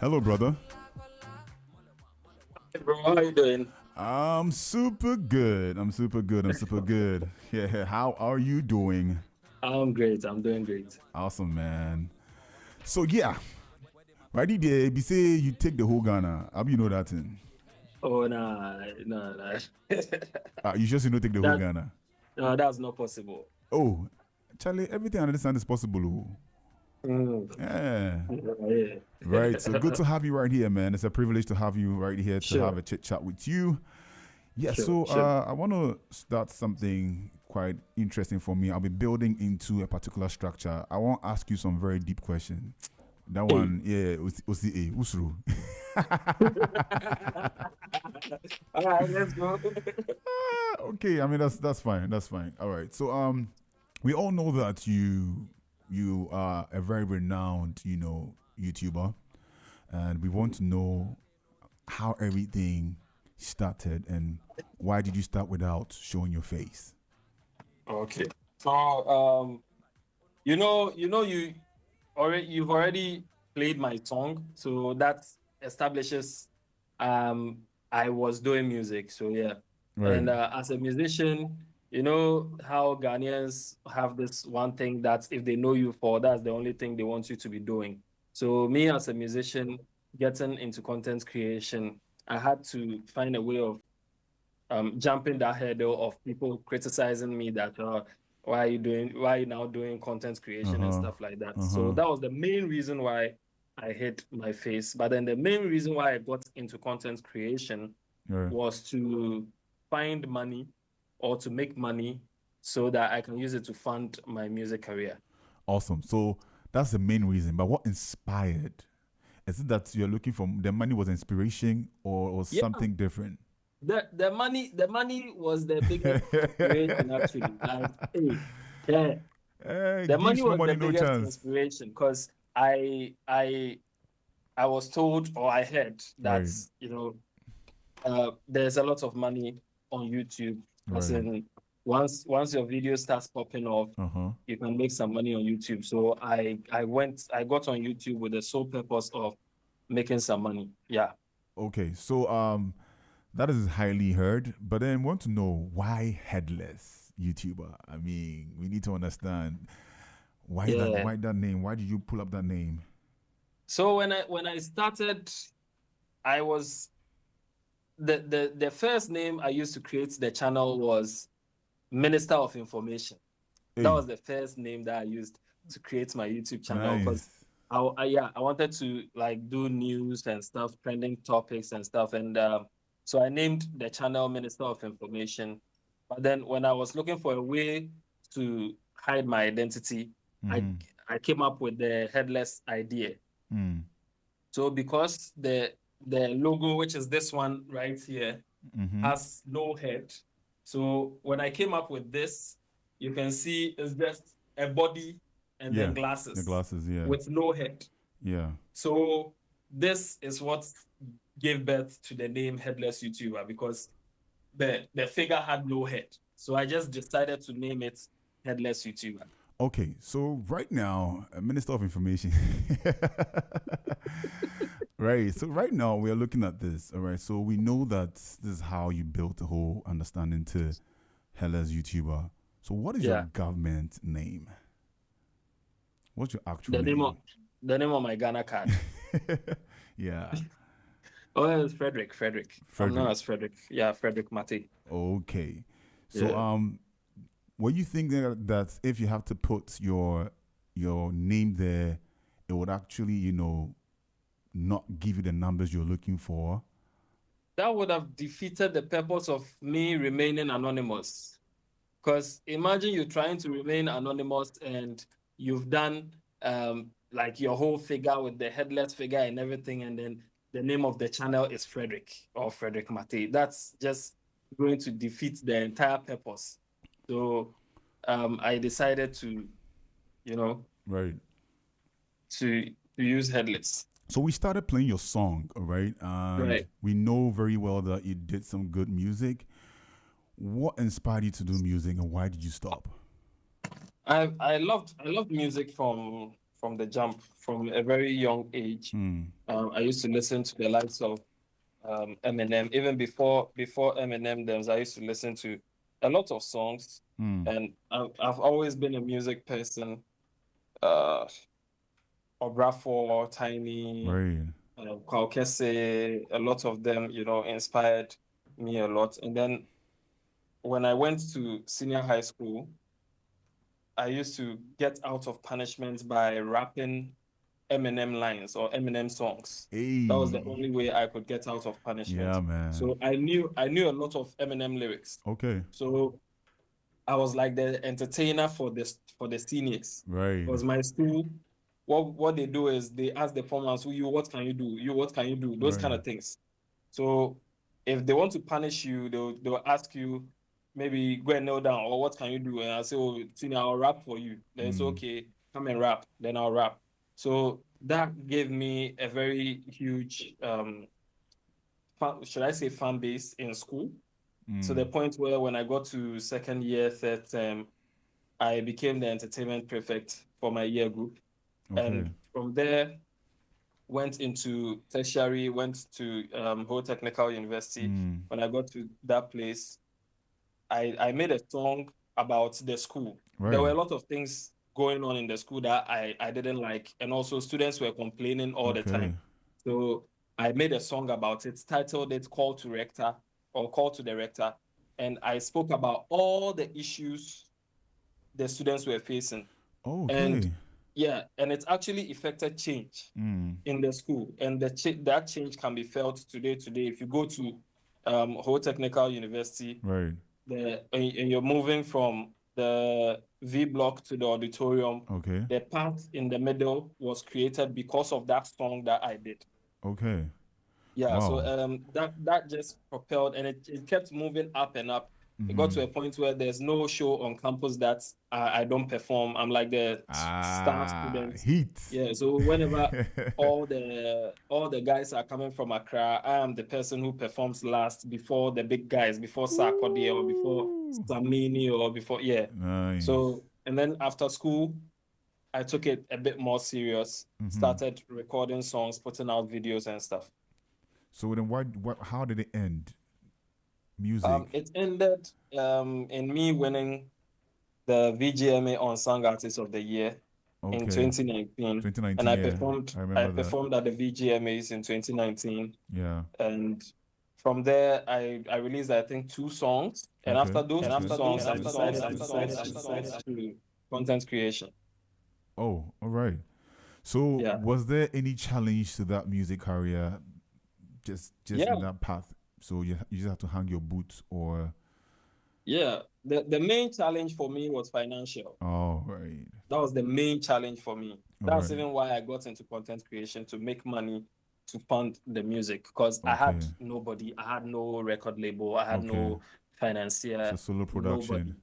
Hello, brother. Hey bro, how you doing? I'm super good. I'm super good. I'm super good. Yeah. How are you doing? I'm great. I'm doing great. Awesome, man. So yeah, right there. Be say you take the whole Ghana. How you know that thing? Oh nah, nah. You just you know take the whole That Ghana. no, that's not possible. Oh, Charlie, everything I understand is possible. Oh. Mm. Yeah. Yeah. Right. So good to have you right here, man. It's a privilege to have you right here to have Sure, a chit chat with you. Yeah, sure, so sure. I want to start something quite interesting for me. I'll be building into a particular structure. I want to ask you some very deep questions. That Hey. one, yeah, Osi Usru. All right, let's go. Okay, I mean that's fine. That's fine. All right. So we all know that you are a very renowned, YouTuber, and we want to know how everything started and why did you start without showing your face? Okay. So you've already played my song, so that establishes I was doing music. So yeah. Right. And as a musician, you know how Ghanaians have this one thing that if they know you for, that's the only thing they want you to be doing. So me as a musician, getting into content creation, I had to find a way of jumping that hurdle of people criticizing me that why are you now doing content Uh creation and huh. stuff like that. Uh So huh. that was the main reason why I hid my face. But then the main reason why I got into content creation Yeah. was to find money or to make money so that I can use it to fund my music career. Awesome. So that's the main reason. But what inspired? Is it that you're looking for the money was inspiration or Yeah, something different? the money was the biggest inspiration actually. Like, hey, yeah, the money Gives no was the money, no biggest chance. inspiration because I was told or I heard that Right. there's a lot of money on YouTube. As Right. in, once your video starts popping off, Uh huh. you can make some money on YouTube. So I got on YouTube with the sole purpose of making some money. Yeah. Okay. So that is highly heard. But then want to know why headless YouTuber? I mean, we need to understand why that Yeah. why that name? Why did you pull up that name? So when I started, I was the first name I used to create the channel was Minister of Information. That Hey, was the first name that I used to create my YouTube channel because nice. I wanted to like do news and stuff, trending topics and stuff, and so I named the channel Minister of Information. But then when I was looking for a way to hide my identity, I Mm-hmm. I came up with the headless idea. Mm. So because the logo, which is this one right here, Mm-hmm. has no head. So when I came up with this, you can see it's just a body and then Yeah. The glasses glasses, yeah. with no head. Yeah. So this is what gave birth to the name Headless YouTuber because the figure had no head. So I just decided to name it Headless YouTuber. Okay, so right now, Minister of Information. Right. So right now we are looking at this. All right. So we know that this is how you built the whole understanding to Hella's YouTuber. So what is your Yeah. government name? What's your actual The name of name? the name of my Ghana card. Yeah. Oh, it's Frederick. Frederick. I'm known Frederick. as Frederick. Yeah, Frederick Mate. Okay. So Yeah. were you thinking that if you have to put your name there, it would actually, not give you the numbers you're looking for? That would have defeated the purpose of me remaining anonymous. Because imagine you trying to remain anonymous and you've done like your whole figure with the headless figure and everything, and then the name of the channel is Frederick or Frederick Mate. That's just going to defeat the entire purpose. So I decided to, you know, Right. to use headless. So we started playing your song, all right? And Right. we know very well that you did some good music. What inspired you to do music and why did you stop? I loved music from the jump, from a very young age. I used to listen to the likes of Eminem. Even before Eminem, I used to listen to a lot of songs, and I've always been a music person. Obrafo, Tiny, Right. Kwakese, a lot of them, inspired me a lot. And then when I went to senior high school, I used to get out of punishment by rapping Eminem lines or Eminem songs. Hey. That was the only way I could get out of punishment. Yeah, man. So I knew a lot of Eminem lyrics. Okay. So I was like the entertainer for the seniors. Right. Because my school, what they do is they ask the formers, what can you do? What can you do? Those kind of things. So if they want to punish you, they'll ask you, maybe go and kneel down, or what can you do? And I'll say, oh, senior, I'll rap for you. Then it's okay, come and rap. Then I'll rap. So that gave me a very huge, should I say, fan base in school. To the point where when I got to second year, third term, I became the entertainment prefect for my year group. Okay. And from there, went into tertiary, went to Whole Technical University. When I got to that place, I made a song about the school. Right. There were a lot of things going on in the school that I didn't like. And also students were complaining all the time. So I made a song about it, titled it Call to Rector or Call to the Rector. And I spoke about all the issues the students were facing. Oh, okay. And yeah, and it actually affected change in the school. And that change can be felt today. If you go to Whole Technical University, right, and you're moving from the V block to the auditorium, okay, the path in the middle was created because of that song that I did. Okay. Yeah, Wow. so that just propelled, and it kept moving up and up. It got to a point where there's no show on campus that I don't perform. I'm like the star student. Heat. Yeah, so whenever all the guys are coming from Accra, I am the person who performs last before the big guys, before Sarkodie or before Samini or before, yeah. Nice. So, and then after school, I took it a bit more serious, started recording songs, putting out videos and stuff. So then how did it end? Music. It ended in me winning the VGMA Unsung Artist of the Year in 2019. And I performed at the VGMAs in 2019. Yeah. And from there, I released, I think, 2 songs. And after those 2 songs, I decided to content creation. Oh, all right. So was there any challenge to that music career just in that path? So you just have to hang your boots, or? Yeah, the main challenge for me was financial. Oh, right. That was the main challenge for me. That's even why I got into content creation, to make money to fund the music, because I had nobody. I had no record label. I had no financier. It's a solo production. Nobody.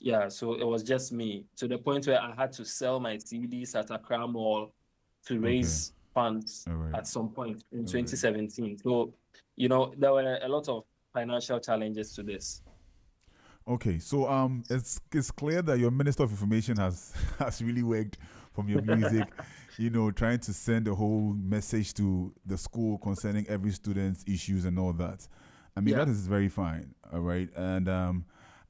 Yeah, so it was just me, to the point where I had to sell my CDs at Accra Mall to raise funds at some point in 2017. So, there were a lot of financial challenges to this. Okay, so it's clear that your Minister of Information has really worked from your music, trying to send a whole message to the school concerning every student's issues and all that. I mean, that is very fine, all right? And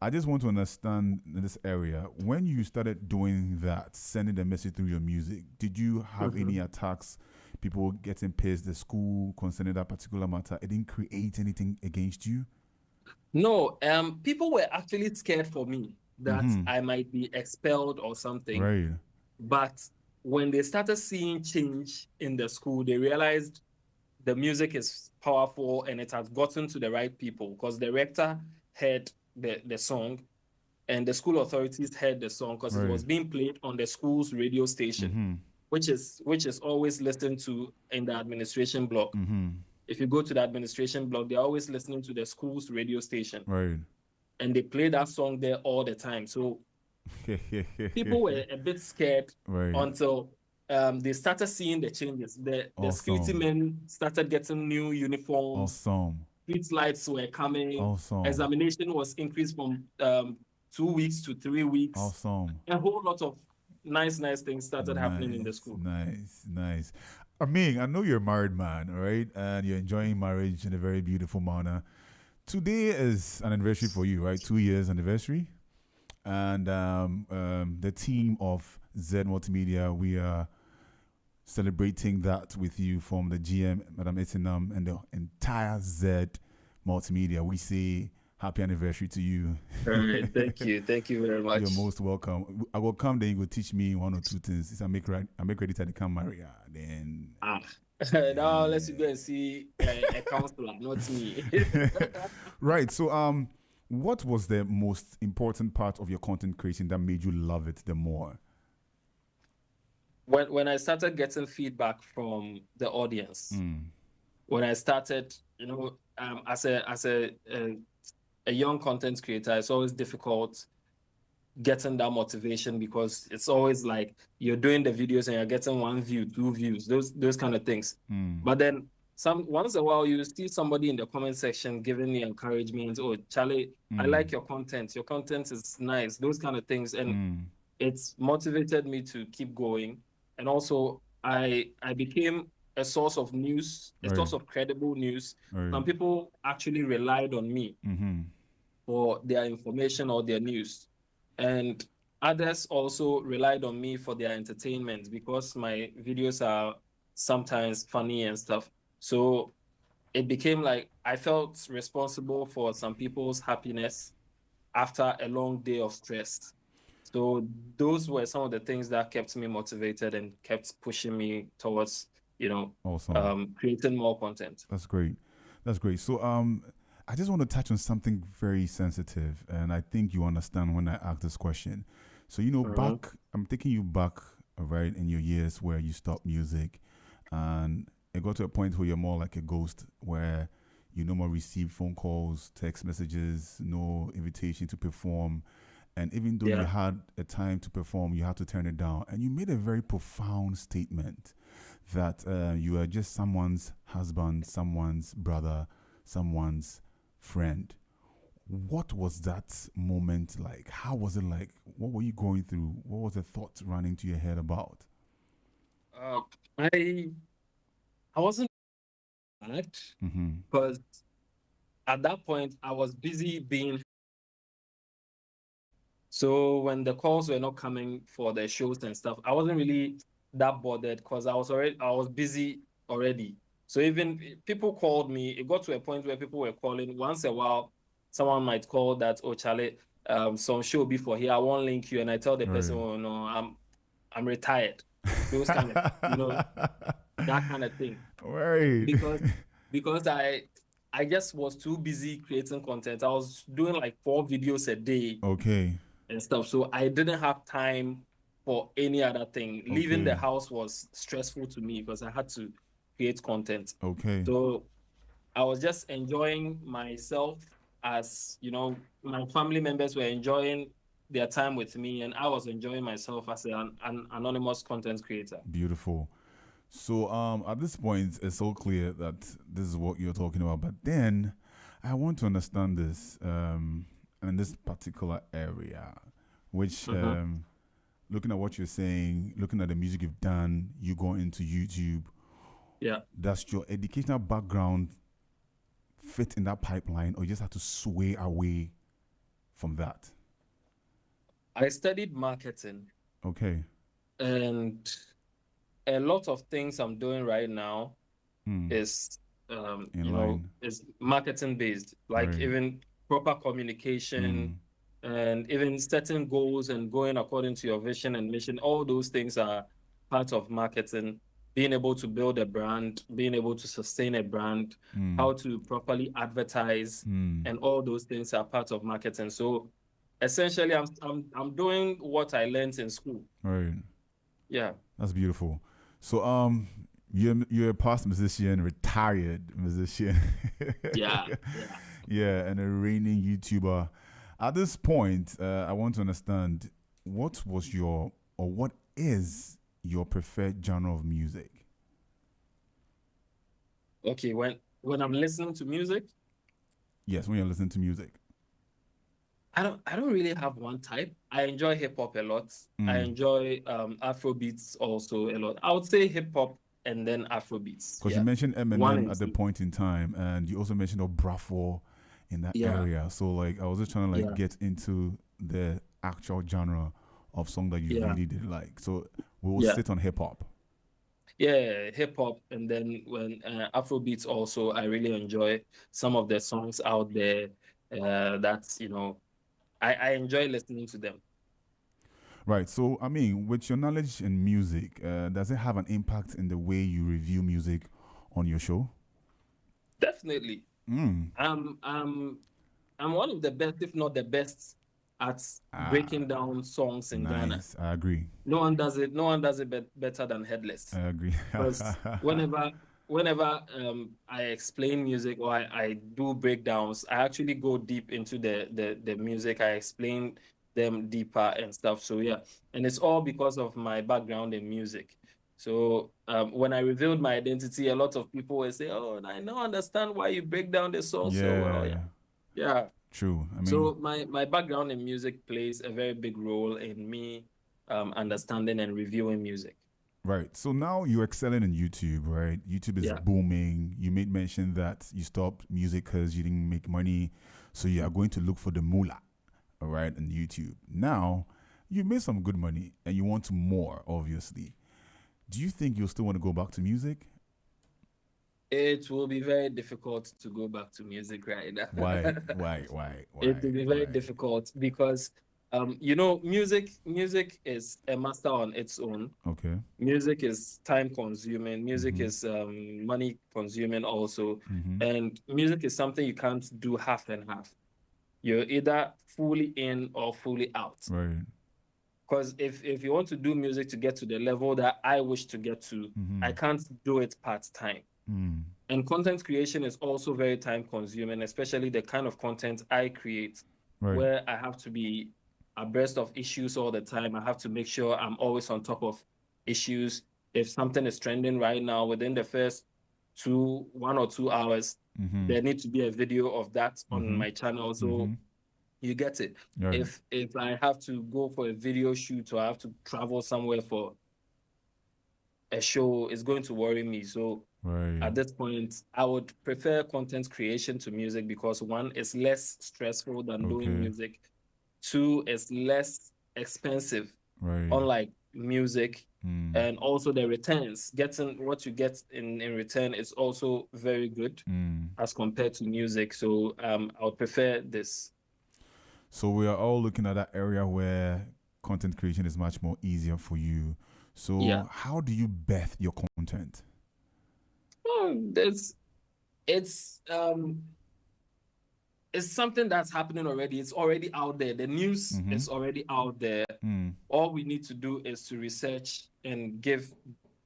I just want to understand in this area, when you started doing that, sending the message through your music, did you have any attacks, people getting pissed, the school concerning that particular matter? It didn't create anything against you? No, people were actually scared for me that I might be expelled or something. Right. But when they started seeing change in the school, they realized the music is powerful and it has gotten to the right people, because the rector heard the song and the school authorities heard the song, because it was being played on the school's radio station, which is always listened to in the administration block. If you go to the administration block, they're always listening to the school's radio station. Right. And they play that song there all the time. So people were a bit scared until they started seeing the changes. The security men started getting new uniforms. Street lights were coming. Examination was increased from 2 weeks to 3 weeks. A whole lot of nice things started happening in the school. Nice. I mean, I know you're a married man, all right? And you're enjoying marriage in a very beautiful manner. Today is an anniversary for you, right? 2 years anniversary. And the team of Z Multimedia, we are celebrating that with you from the GM, Madam Etinam, and the entire Z Multimedia. We say happy anniversary to you. All right, thank you very much. You're most welcome. I will come, then you will teach me one or two things. If I make ready to come marry, then now let's go and see a counselor, not me. Right. So what was the most important part of your content creation that made you love it the more? When I started getting feedback from the audience, when I started, as a young content creator, it's always difficult getting that motivation because it's always like you're doing the videos and you're getting 1 view, 2 views, those kind of things. But then once in a while you see somebody in the comment section giving me encouragement. Oh, Charlie, I like your content. Your content is nice. Those kind of things, and it's motivated me to keep going. And also, I became a source of news, a source of credible news. Some people actually relied on me for their information or their news. And others also relied on me for their entertainment because my videos are sometimes funny and stuff. So it became like I felt responsible for some people's happiness after a long day of stress. So those were some of the things that kept me motivated and kept pushing me towards, awesome. Creating more content. That's great. So I just want to touch on something very sensitive, and I think you understand when I ask this question. So back, I'm taking you back, right, in your years where you stopped music, and it got to a point where you're more like a ghost, where you no more receive phone calls, text messages, no invitation to perform. And even though you had a time to perform, you had to turn it down. And you made a very profound statement that you are just someone's husband, someone's brother, someone's friend. What was that moment like? How was it like? What were you going through? What was the thought running to your head about? I wasn't mad because at that point I was busy being. So when the calls were not coming for the shows and stuff, I wasn't really that bothered because I was busy already. So even people called me, it got to a point where people were calling once a while. Someone might call that, oh Charlie, some show before here, I won't link you, and I tell the person, oh no, I'm retired. Those kind of, that kind of thing. Right. Because I just was too busy creating content. I was doing like 4 videos a day. Okay. And stuff. So I didn't have time for any other thing. Okay. Leaving the house was stressful to me because I had to create content. Okay. So I was just enjoying myself as, my family members were enjoying their time with me, and I was enjoying myself as an anonymous content creator. Beautiful. So at this point, it's so clear that this is what you're talking about. But then I want to understand this. In this particular area, which looking at what you're saying, looking at the music you've done, you go into YouTube. Yeah. Does your educational background fit in that pipeline, or you just have to sway away from that? I studied marketing. Okay. And a lot of things I'm doing right now is is marketing based, like even proper communication and even setting goals and going according to your vision and mission. All those things are part of marketing. Being able to build a brand, being able to sustain a brand, how to properly advertise, and all those things are part of marketing. So essentially, I'm doing what I learned in school. Right. Yeah. That's beautiful. So you're a past musician, retired musician. Yeah. Yeah, and a reigning YouTuber. At this point, I want to understand what is your preferred genre of music? Okay, when I'm listening to music? Yes, when you're listening to music. I don't really have one type. I enjoy hip hop a lot. I Mm. enjoy Afro beats also a lot. I would say hip hop and then Afro beats. Because you Yeah. mentioned One Eminem and at the two. point in time, and you also mentioned Bravo in that Yeah. area. So like, I was just trying to like Yeah. get into the actual genre of song that you Yeah. really did like. So we will Yeah. sit on hip hop. Yeah, hip hop, and then when Afro beats also, I really enjoy some of the songs out there. That's I enjoy listening to them. Right. So I mean, with your knowledge in music, does it have an impact in the way you review music on your show? Definitely. Mm. I'm I'm I'm one of the best, if not the best, at Ah, breaking down songs in Ghana. nice. I agree. No one does it. No one does it better than I Headless. agree. Because whenever I explain music or I do breakdowns, I actually go deep into the music. I explain them deeper and stuff. So yeah, and it's all because of my background in music. So when I revealed my identity, a lot of people will say, "Oh, I now understand why you break down the song so well." Yeah. Yeah, yeah. True. I mean, So my background in music plays a very big role in me understanding and reviewing music. right. So now you're excelling in YouTube, right? YouTube is Yeah. booming. You made mention that you stopped music because you didn't make money. So you are going to look for the moolah, all right, on YouTube. Now, you made some good money and you want more, obviously. Do you think you'll still want to go back to music? It will be very difficult to go back to music right now. Why? Why? Why? It Why? will be very Why? difficult because music is a master on its own. Okay. Music is time consuming, music Mm-hmm. is money consuming also, Mm-hmm. and music is something you can't do half and half. You're either fully in or fully out. Right. Because if you want to do music to get to the level that I wish to get to, Mm-hmm. I can't do it part time. Mm. And content creation is also very time consuming, especially the kind of content I create, Right. where I have to be abreast of issues all the time. I have to make sure I'm always on top of issues. If something is trending right now, within the first 1 or 2 hours, Mm-hmm. there needs to be a video of that on Mm-hmm. my channel. Mm-hmm. So you get it. Right. If I have to go for a video shoot or I have to travel somewhere for a show, it's going to worry me. So Right. at this point, I would prefer content creation to music because one is less stressful than doing Okay. music. Two is less expensive, Right. unlike music. Mm. And also the returns, getting what you get in return is also very good Mm. as compared to music. So I would prefer this. So we are all looking at that area where content creation is much more easier for you. Yeah. So how do you birth your content? Oh, it's um it's something that's happening already. It's already out there. The news Mm-hmm. is already out there. Mm. All we need to do is to research and get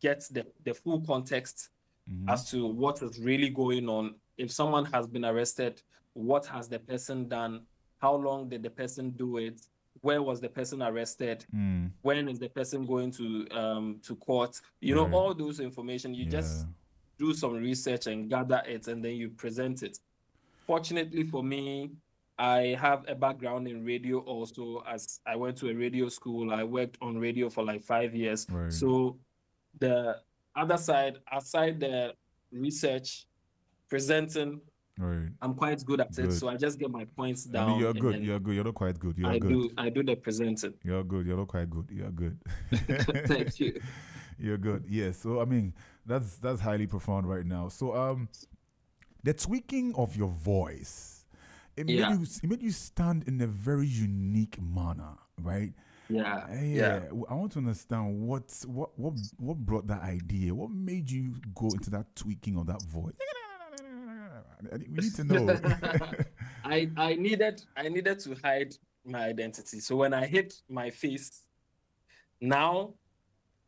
the full context Mm-hmm. as to what is really going on. If someone has been arrested, what has the person done? How long did the person do it? Where was the person arrested? Mm. When is the person going to court? Right. All those information, you Yeah. just do some research and gather it, and then you present it. Fortunately for me, I have a background in radio also, as I went to a radio school. I worked on radio for like 5 years. Right. So the other side, aside the research, presenting, Right. I'm quite good at it. Good. So I just get my points I mean, down you're and good. then You're good. You're not quite good. You're I good. do I do the presenting. You're good. You're not quite good. You're good. Thank you. You're good. Yeah. So I mean, that's highly profound right now. So the tweaking of your voice, Yeah. it made you stand in a very unique manner, right? Yeah. Yeah. I want to understand what brought that idea. What made you go into that tweaking of that voice? We need to know. I needed to hide my identity. So when I hit my face, now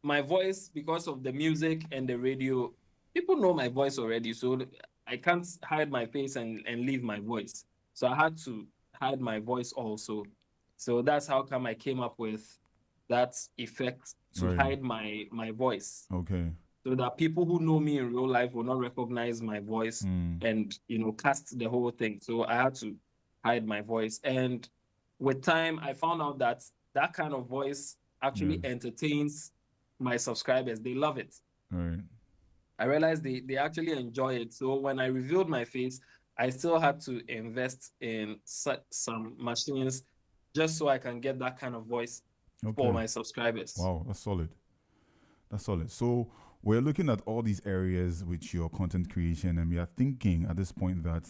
my voice, because of the music and the radio, people know my voice already. So I can't hide my face and leave my voice. So I had to hide my voice also. So that's how come I came up with that effect to Right. hide my voice. Okay. So that people who know me in real life will not recognize my voice Mm. and cast the whole thing. So I had to hide my voice. And with time, I found out that that kind of voice actually Yeah. entertains my subscribers. They love it. Right. I realized they actually enjoy it. So when I revealed my face, I still had to invest in some machines just so I can get that kind of voice for Okay. my subscribers. Wow, that's solid. That's solid. So we're looking at all these areas with your content creation, and we are thinking at this point that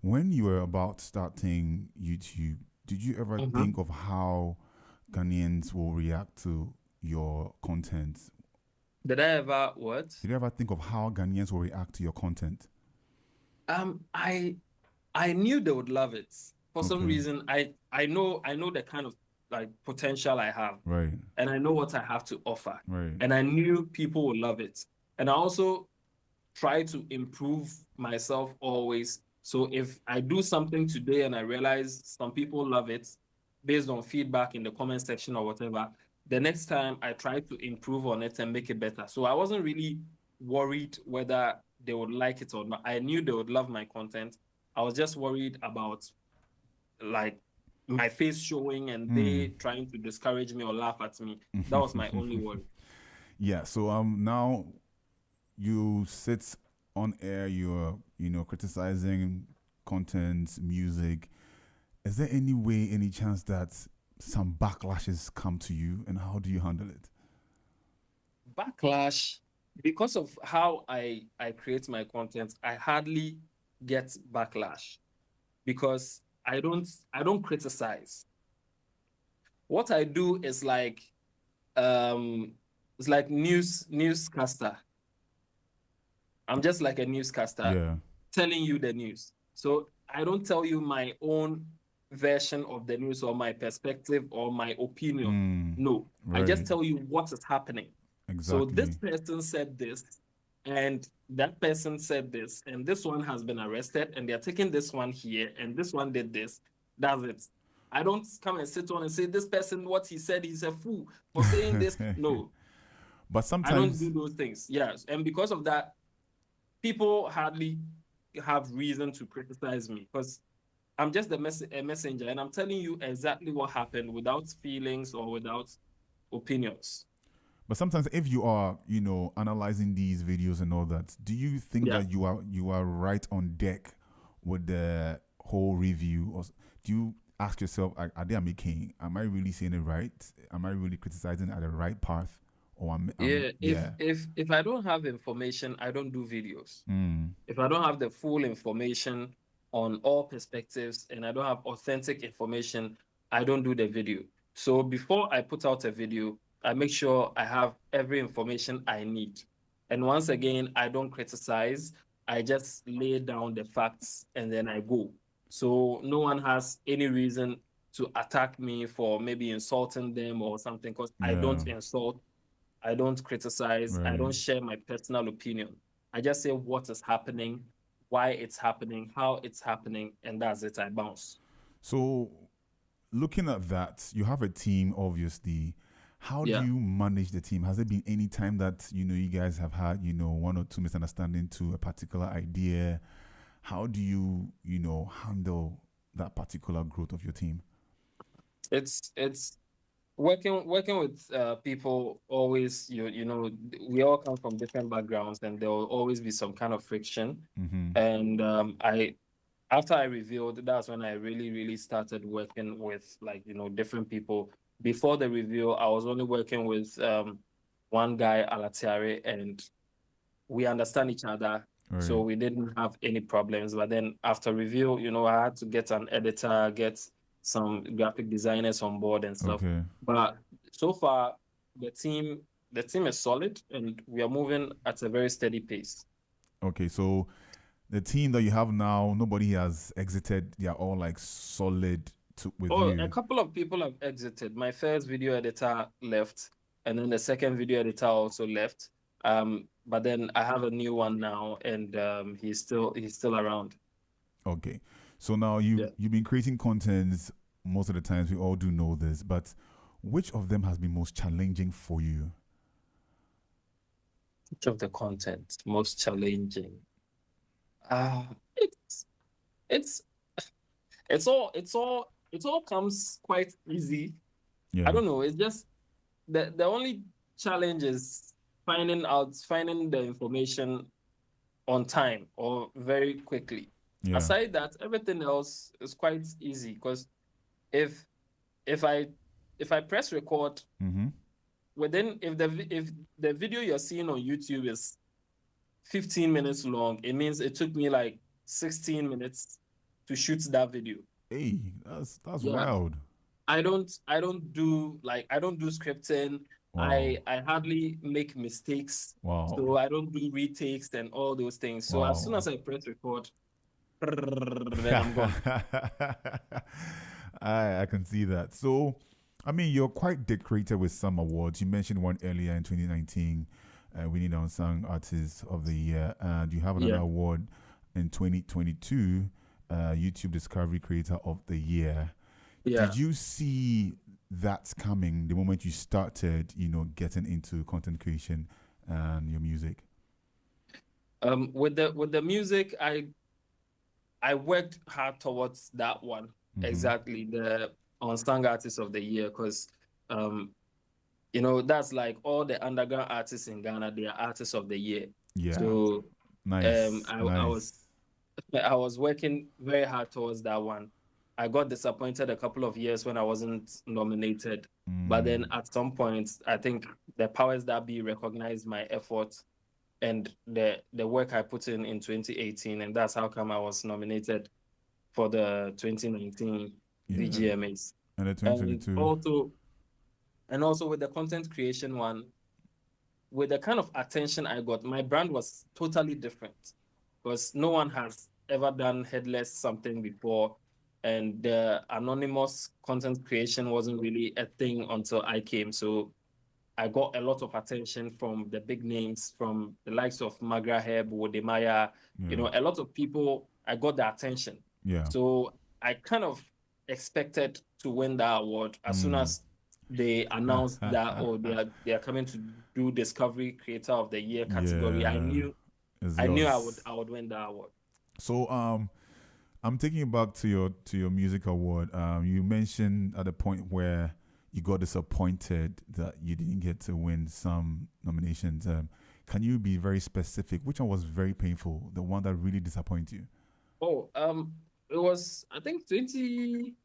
when you were about starting YouTube, did you ever Mhm. think of how Ghanaians will react to your content? Did I ever what? Did you ever think of how Ghanaians will react to your content? Um, I I knew they would love it. For some Okay. reason, I know the kind of like potential I have, Right. and I know what I have to offer. Right. And I knew people would love it. And I also try to improve myself always. So if I do something today and I realize some people love it based on feedback in the comment section or whatever, the next time I try to improve on it and make it better. So I wasn't really worried whether they would like it or not. I knew they would love my content. I was just worried about like my face showing and Hmm. they trying to discourage me or laugh at me. That was my only worry. Yeah. So now you sit on air. You're criticizing content, music. Is there any way, any chance that some backlashes come to you, and how do you handle it? Backlash, because of how I create my content, I hardly get backlash because I don't criticize. What I do is like it's like newscaster. I'm just like a newscaster Yeah. telling you the news. So I don't tell you my own version of the news or my perspective or my opinion. Mm, No, I just right. tell you what is happening. So this Exactly. person said this, and that person said this, and this one has been arrested, and they're taking this one here, and this one did this. That's it. I don't come and sit on and say this person what he said he's a fool for saying this. No, But I don't do sometimes, those things. Yes, and because of that, people hardly have reason to criticize me because I'm just a messenger and I'm telling you exactly what happened without feelings or without opinions. if you are, analyzing these videos and all that, do you think Yeah. that you are right on deck with the whole review, or do you ask yourself, are they making? Am I really saying it right? Am I really criticizing at the right path, or Yeah. If yeah? if if I don't have information, I don't do videos. Mm, If I don't have the full information on all perspectives and I don't have authentic information, I don't do the video. So before I put out a video, I make sure I have every information I need. And once again, I don't criticize. I just lay down the facts and then I go. So no one has any reason to attack me for maybe insulting them or something because I yeah. don't insult, I don't criticize, I Right. don't share my personal opinion. I just say what is happening, why it's happening, how it's happening, and that's it. I bounce. So looking at that, you have a team, obviously. How do Yeah. you manage the team? Has there been any time that you guys have had one or two misunderstanding to a particular idea? How do you handle that particular growth of your team? It's working with people always we all come from different backgrounds and there will always be some kind of friction. Mm-hmm. And I after I revealed, that's when I really started working with like different people. Before the reveal, I was only working with one guy, Alatiare, and we understand each other. All So right. we didn't have any problems. But then after review, I had to get an editor, get some graphic designers on board and stuff. Okay. But so far, the team the team is solid and we are moving at a very steady pace. Okay. So the team that you have now, nobody has exited. They are all like solid with Oh, a you. couple of people have exited. My first video editor left, and then the second video editor also left. But then I have a new one now, and he's still around. Okay. So now you've Yeah. you've been creating content most of the times. We all do know this, but which of them has been most challenging for you? Which of the content most challenging? Uh it's it's it's all it all comes quite easy. Yeah. I don't know. It's just the only challenge is finding the information on time or very quickly. Yeah. Aside that, everything else is quite easy because if if I if I press record Mm-hmm. within if the video you're seeing on YouTube is 15 minutes long, it means it took me like 16 minutes to shoot that video. Hey, that's Yeah. wild. I don't do scripting. Wow. I hardly make mistakes. Wow. So I don't do retakes and all those things. So as soon Wow. as I press record, then I'm gone. I can see that. So, I mean, you're quite decorated with some awards. You mentioned one earlier in 2019, winning Unsung Artist of the Year, and you have another Yeah. award in 2022, YouTube Discovery Creator of the Year. Yeah. Did you see that coming the moment you started, getting into content creation and your music? With the music, I worked hard towards that one. Mhm. Exactly, the Unsung Artist of the Year, because that's like all the underground artists in Ghana, they are artists of the year. Yeah. So Nice. I Nice. I was working very hard towards that one. I got disappointed a couple of years when I wasn't nominated. But then at some point, I think the powers that be recognized my effort and the work I put in 2018, and that's how come I was nominated for the 2019 VGMAs. And the 2022. And also with the content creation one, with the kind of attention I got, my brand was totally different because no one has ever done headless something before. And the anonymous content creation wasn't really a thing until I came. So I got a lot of attention from the big names, from the likes of Magra Heb, Wodemaya, a lot of people, I got the attention. Yeah. So I kind of expected to win that award as soon as they announced that they are coming to do Discovery Creator of the Year category. Yeah. I knew I would win that award. So I'm taking you back to your music award. You mentioned at the point where you got disappointed that you didn't get to win some nominations. Can you be very specific? Which one was very painful? The one that really disappointed you? Oh, it was, I think 2016,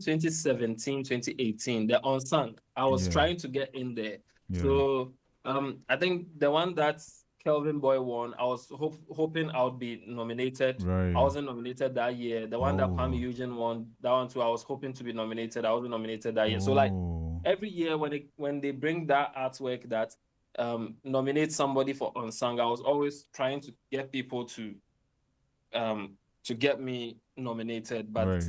2017, 2018, the Unsung. I was trying to get in there. Yeah. So I think the one that Kelvin Boy won, I was hoping I would be nominated. Right. I wasn't nominated that year. The one that Kwame Eugene won, that one too, I was hoping to be nominated. I wasn't nominated that year. So like every year when they bring that artwork that nominate somebody for Unsung, I was always trying to get people to get me nominated. But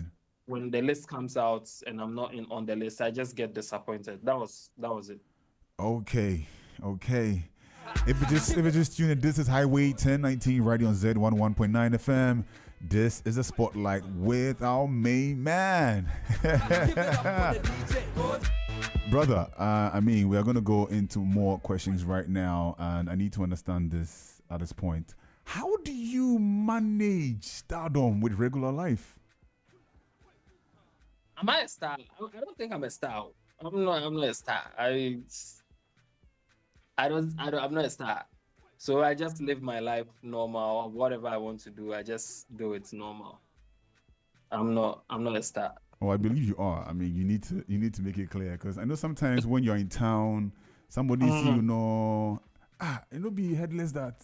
when the list comes out and I'm not on the list, I just get disappointed. That was it. Okay. If you just tuned in, this is Highway 1019 radio on Z11.9 FM. This is a spotlight with our main man. Brother, I mean, we are going to go into more questions right now, and I need to understand this at this point. How do you manage stardom with regular life? Am I a star? I don't think I'm a star. I'm not a star. I'm not a star. So I just live my life normal. Whatever I want to do, I just do it normal. I'm not a star. Oh, I believe you are. I mean, you need to make it clear, because I know sometimes when you're in town, somebody see be headless that.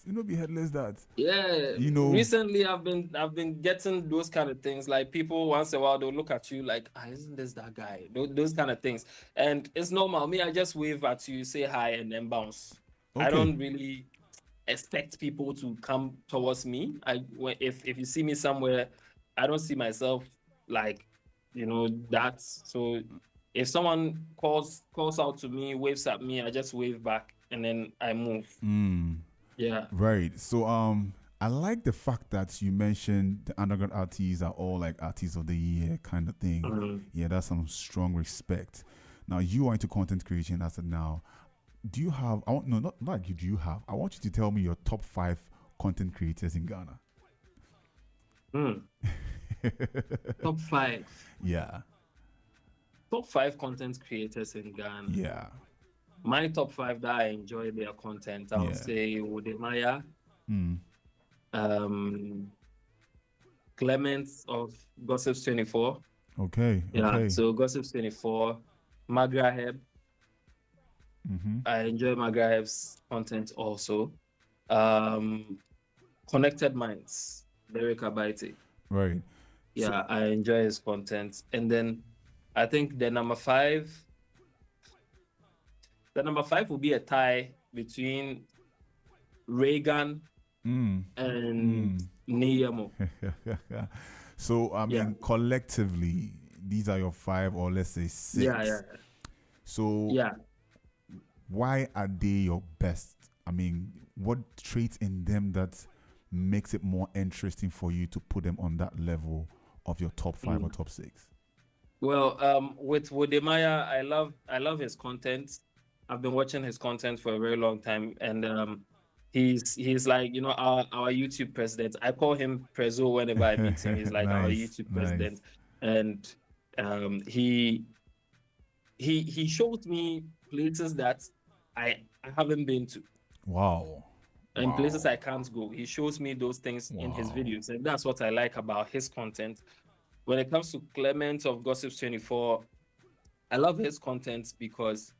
Yeah. Recently I've been getting those kind of things. Like people once in a while they'll look at you like, isn't this that guy? Those kind of things. And it's normal. Me, I just wave at you, say hi, and then bounce. Okay. I don't really expect people to come towards me. If you see me somewhere, I don't see myself like, that. So if someone calls out to me, waves at me, I just wave back and then I move. Yeah. Right. So I like the fact that you mentioned the underground artists are all like artists of the year kind of thing. Yeah, that's some strong respect. Now you are into content creation as of now. Do you have? I want not like you. Do you have? I want you to tell me your top 5 content creators in Ghana. Top five. Yeah. Top five content creators in Ghana. Yeah. My top five that I enjoy their content, I would Yeah. say Wodemaya, Mm. Clement of Gossips 24. Okay. Yeah, Okay. so Gossips 24, Magraheb. Mm-hmm. I enjoy Magraheb's content also. Connected Minds, Derek Abaite. Right. So, Yeah, I enjoy his content. And then I think the number five will be a tie between Reagan and Niyamo. so I mean, Yeah. collectively, these are your five, or let's say six. Yeah. So, Yeah. why are they your best? I mean, what traits in them that makes it more interesting for you to put them on that level of your top five or top six? Well, with Wodemaya, I love his content. I've been watching his content for a very long time, and he's like, you know, our YouTube president. I call him Prezo whenever I meet him. He's like our YouTube president, and he showed me places that I haven't been to. Wow. And places I can't go. He shows me those things in his videos, and that's what I like about his content. When it comes to Clement of Gossips 24, I love his content because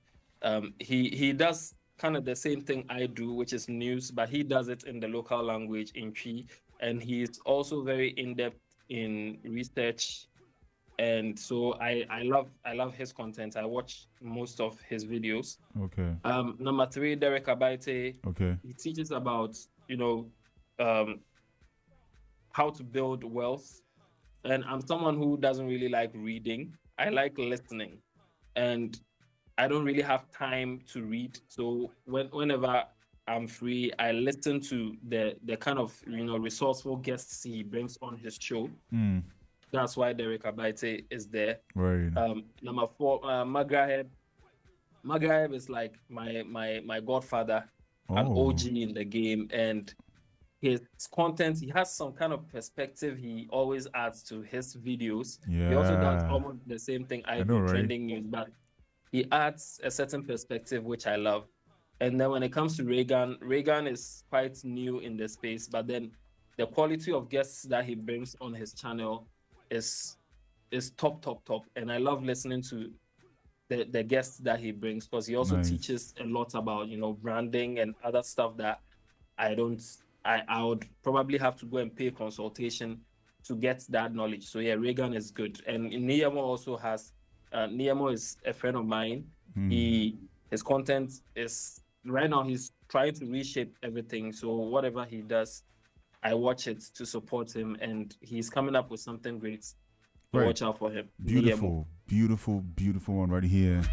he does kind of the same thing I do, which is news, but he does it in the local language in Twi, and he's also very in-depth in research. And so I love his content. I watch most of his videos. Okay. Number three, Derek Abaite. Okay. He teaches about, you know, how to build wealth. And I'm someone who doesn't really like reading. I like listening, and I don't really have time to read. So whenever I'm free, I listen to the kind of, you know, resourceful guests he brings on his show. That's why Derek Abaite is there. Right. Number four, Magraheb. Magraheb is like my godfather, an OG in the game, and his content, he has some kind of perspective he always adds to his videos. Yeah. He also does almost the same thing I do, know, right? trending news, but he adds a certain perspective which I love. And then when it comes to Reagan is quite new in the space, but then the quality of guests that he brings on his channel is top. And I love listening to the guests that he brings, because he also teaches a lot about, you know, branding and other stuff that I would probably have to go and pay consultation to get that knowledge. So yeah, Reagan is good. And Niyamo also has Niyamo is a friend of mine. His content is right now, he's trying to reshape everything. So whatever he does, I watch it to support him, and he's coming up with something great. So watch out for him. Beautiful, beautiful one right here.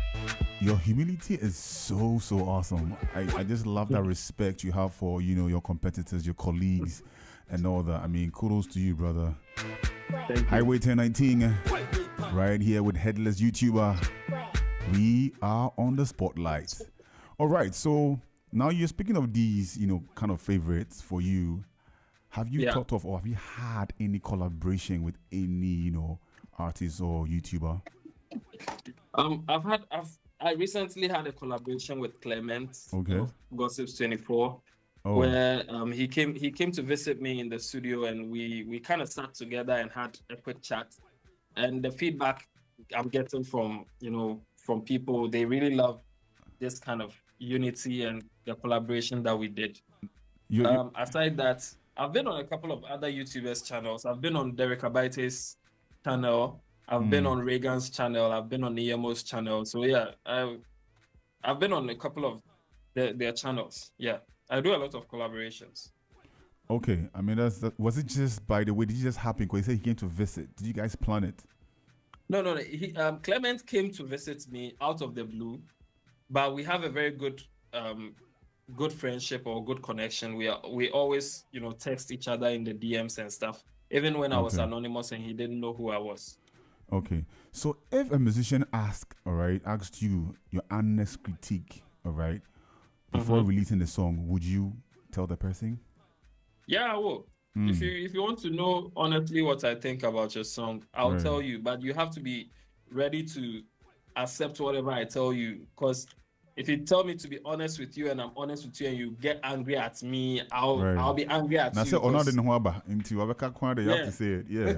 Your humility is so awesome. I just love that respect you have for, you know, your competitors, your colleagues, and all that. I mean, kudos to you, brother. Thank you. Highway 1019, right here with Headless YouTuber. We are on the spotlight. All right, so now you're speaking of these, you know, kind of favorites for you. Have you thought of, or have you had any collaboration with any, you know, artist or YouTuber? I recently had a collaboration with Clement of Gossips 24, where he came to visit me in the studio, and we kind of sat together and had a quick chat. And the feedback I'm getting from, you know, from people, they really love this kind of unity and the collaboration that we did. Aside that, I've been on a couple of other YouTubers' channels. I've been on Derek Abaite's channel. I've been on Reagan's channel. I've been on Niyamo's channel. So yeah, I've been on a couple of their channels. Yeah, I do a lot of collaborations. Okay, I mean, was it just, by the way, did it just happen? Because he said he came to visit. Did you guys plan it? No. Clement came to visit me out of the blue, but we have a very good friendship or good connection. We always, you know, text each other in the DMs and stuff. Even when I was anonymous and he didn't know who I was. Okay, so if a musician asked you your honest critique, all right, before releasing the song, would you tell the person? Yeah, I will. If you want to know honestly what I think about your song, I'll tell you, but you have to be ready to accept whatever I tell you. Because if you tell me to be honest with you and I'm honest with you and you get angry at me, I'll be angry at you. Say, you have to say it. Yeah.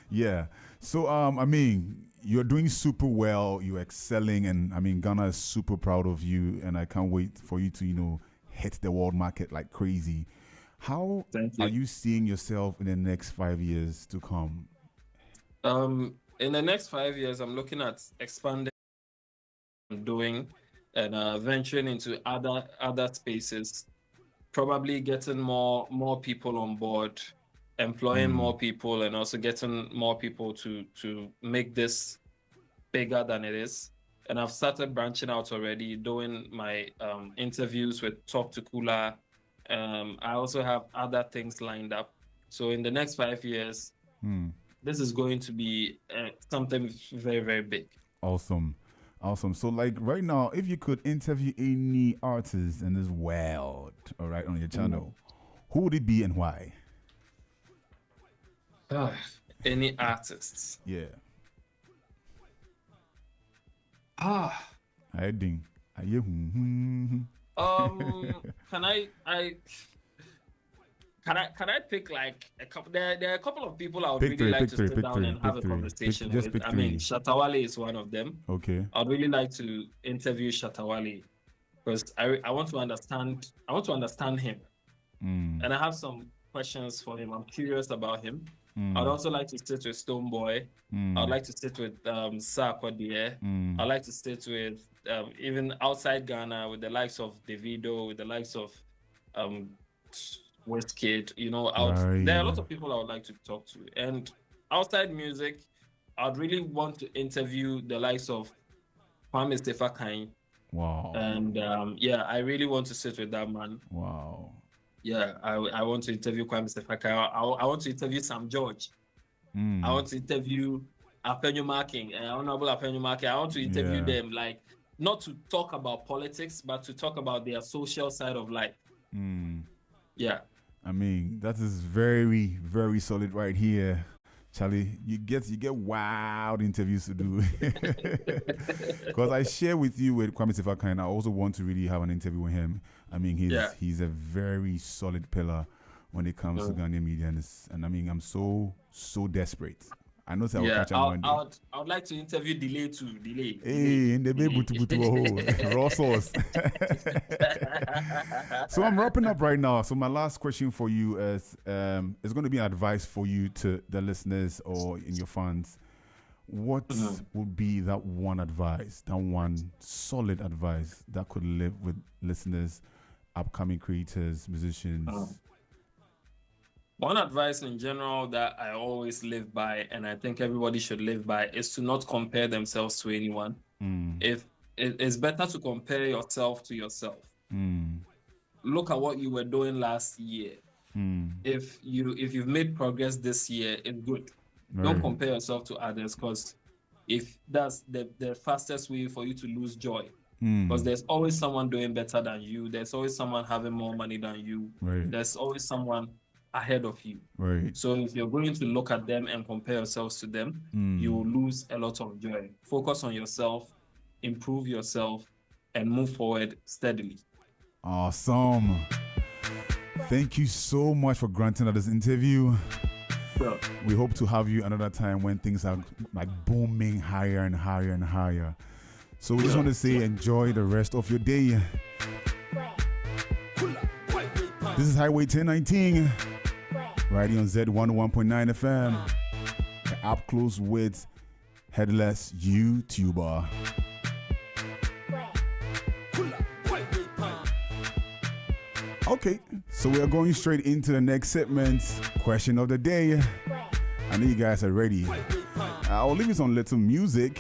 Yeah. So I mean, you're doing super well, you're excelling, and I mean Ghana is super proud of you, and I can't wait for you to, hit the world market like crazy. How are you seeing yourself in the next 5 years to come? In the next 5 years, I'm looking at expanding what I'm doing and venturing into other spaces, probably getting more people on board, employing more people, and also getting more people to make this bigger than it is. And I've started branching out already, doing my interviews with Talk to Kula. I also have other things lined up. So in the next 5 years, this is going to be something very, very big. Awesome. So like right now, if you could interview any artist in this world, all right, on your channel, who would it be and why? Any artists? Yeah. I ding. Can I pick like a couple? There are a couple of people I would really like to sit down and have a conversation with. I mean, Shatawale is one of them. Okay. I'd really like to interview Shatawale because I want to understand. I want to understand him, and I have some questions for him. I'm curious about him. I'd also like to sit with Stonebwoy. I'd like to sit with Sarkodie. I'd like to sit with even outside Ghana with the likes of Davido, with the likes of Wizkid. There are a lot of people I would like to talk to. And outside music, I'd really want to interview the likes of Kwame Stefakine. Wow. And I really want to sit with that man. Wow. Yeah, I want to interview Kwame Stefakine. I want to interview Sam George. I want to interview Apenyo Marking, Honorable Apenyo Marking. I want to interview them, like, not to talk about politics, but to talk about their social side of life. Yeah. I mean, that is very, very solid right here. Charlie, you get wild interviews to do. Because I share with you with Kwame Stefakine, I also want to really have an interview with him. I mean, he's a very solid pillar when it comes to Ghanaian media, and I mean, I'm so desperate. I know that I will catch him one day. I would like to interview Delay too. Delay. Hey, in the baby to raw sauce. So I'm wrapping up right now. So my last question for you is going to be an advice for you to the listeners or in your fans. What would be that one advice, that one solid advice that could live with listeners, upcoming creators, musicians? One advice in general that I always live by, and I think everybody should live by, is to not compare themselves to anyone. If it's better to compare yourself to yourself. Look at what you were doing last year. If you've made progress this year, it's good. Don't compare yourself to others, because if that's the fastest way for you to lose joy. Because there's always someone doing better than you. There's always someone having more money than you. There's always someone ahead of you. So if you're going to look at them and compare yourselves to them, you will lose a lot of joy. Focus on yourself, improve yourself, and move forward steadily. Awesome. Thank you so much for granting us this interview. Sure. We hope to have you another time when things are like booming higher and higher and higher. So we just want to say enjoy the rest of your day. This is Highway 1019, riding on Z101.9 FM. Up close with Headless YouTuber. Okay, so we are going straight into the next segment, question of the day. I know you guys are ready. I'll leave you some little music,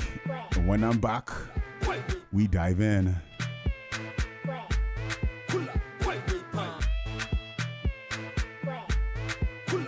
and when I'm back, we dive in.